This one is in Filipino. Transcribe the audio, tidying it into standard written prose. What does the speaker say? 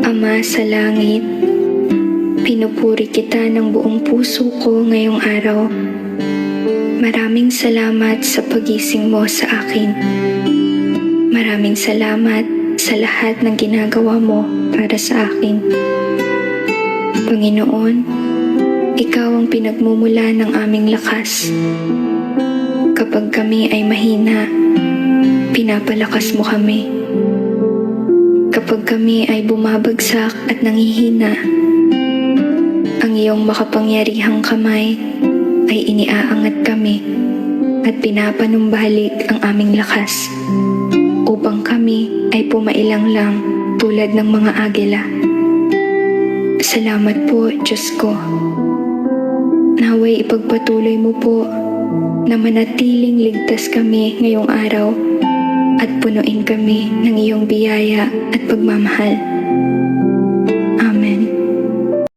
Ama sa langit, pinupuri kita ng buong puso ko ngayong araw. Maraming salamat sa pagising mo sa akin. Maraming salamat sa lahat ng ginagawa mo para sa akin. Panginoon, Ikaw ang pinagmumula ng aming lakas. Kapag kami ay mahina, pinapalakas mo kami. Kapag kami ay bumabagsak at nanghihina, ang iyong makapangyarihang kamay ay iniaangat kami at pinapanumbalik ang aming lakas upang kami ay pumailang lang tulad ng mga agila. Salamat po, Diyos ko. Naway ipagpatuloy mo po na manatiling ligtas kami ngayong araw at punuin kami ng iyong biyaya at pagmamahal.